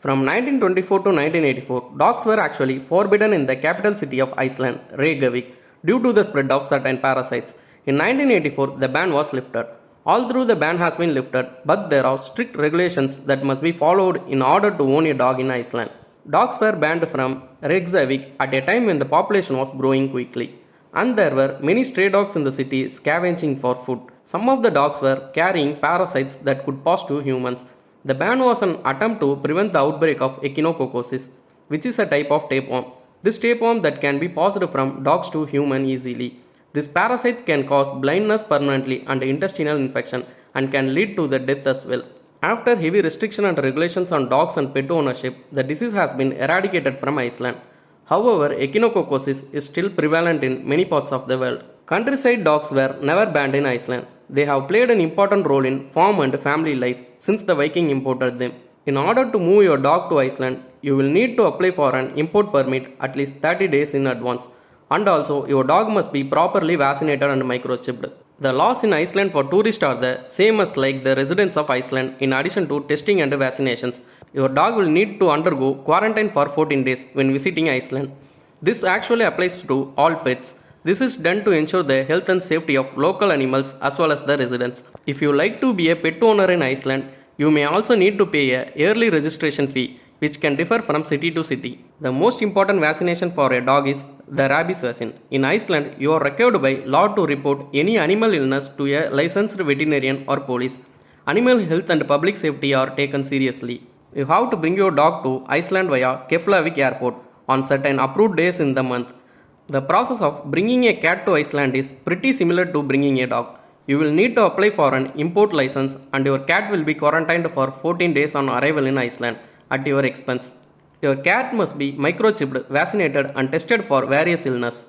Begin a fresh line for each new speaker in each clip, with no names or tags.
From 1924 to 1984, dogs were actually forbidden in the capital city of Iceland, Reykjavik, due to the spread of certain parasites. In 1984, the ban was lifted. Although the ban has been lifted, but there are strict regulations that must be followed in order to own a dog in Iceland. Dogs were banned from Reykjavik at a time when the population was growing quickly, and there were many stray dogs in the city scavenging for food. Some of the dogs were carrying parasites that could pass to humans. The ban was an attempt to prevent the outbreak of echinococosis, which is a type of tapeworm. This tapeworm that can be passed from dogs to human easily. This parasite can cause blindness permanently and intestinal infection and can lead to the death as well. After heavy restriction and regulations on dogs and pet ownership, the disease has been eradicated from Iceland. However, echinococosis is still prevalent in many parts of the world. Countryside dogs were never banned in Iceland. They have played an important role in farm and family life since the Viking imported them. In order to move your dog to Iceland, you will need to apply for an import permit at least 30 days in advance. And also, your dog must be properly vaccinated and microchipped. The laws in Iceland for tourists are the same as like the residents of Iceland in addition to testing and vaccinations. Your dog will need to undergo quarantine for 14 days when visiting Iceland. This actually applies to all pets. This is done to ensure the health and safety of local animals as well as the residents. If you like to be a pet owner in Iceland, you may also need to pay a yearly registration fee, which can differ from city to city. The most important vaccination for a dog is the rabies vaccine. In Iceland, you are required by law to report any animal illness to a licensed veterinarian or police. Animal health and public safety are taken seriously. You have to bring your dog to Iceland via Keflavik airport on certain approved days in the month. The process of bringing a cat to Iceland is pretty similar to bringing a dog. You will need to apply for an import license and your cat will be quarantined for 14 days on arrival in Iceland at your expense. Your cat must be microchipped, vaccinated and tested for various illness.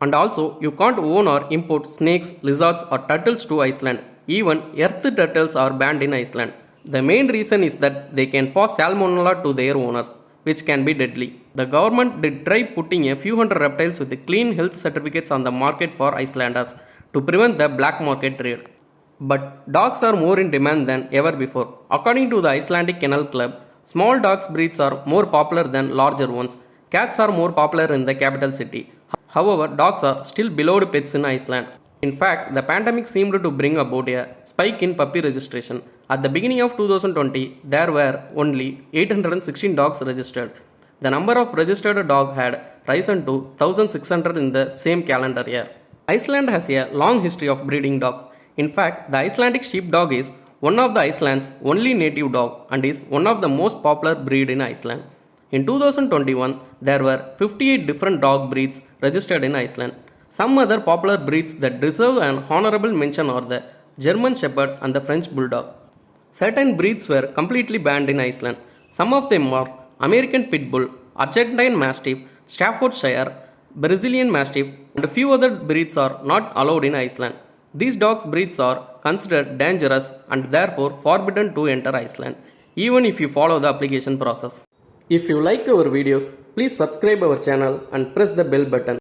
And also, you can't own or import snakes, lizards or turtles to Iceland. Even earth turtles are banned in Iceland. The main reason is that they can pass salmonella to their owners, which can be deadly. The government did try putting a few hundred reptiles with clean health certificates on the market for Icelanders to prevent the black market trade. But dogs are more in demand than ever before. According to the Icelandic Kennel Club, small dogs breeds are more popular than larger ones. Cats are more popular in the capital city. However, dogs are still beloved pets in Iceland. In fact, the pandemic seemed to bring about a spike in puppy registration. At the beginning of 2020, there were only 816 dogs registered. The number of registered dogs had risen to 1,600 in the same calendar year. Iceland has a long history of breeding dogs. In fact, the Icelandic sheepdog is one of the Iceland's only native dog and is one of the most popular breed in Iceland. In 2021, there were 58 different dog breeds registered in Iceland. Some other popular breeds that deserve an honorable mention are the German Shepherd and the French Bulldog. Certain breeds were completely banned in Iceland. Some of them are American Pit Bull, Argentine Mastiff, Staffordshire, Brazilian Mastiff, and a few other breeds are not allowed in Iceland. These dogs breeds are considered dangerous and therefore forbidden to enter Iceland, even if you follow the application process. If you like our videos, please subscribe our channel and press the bell button.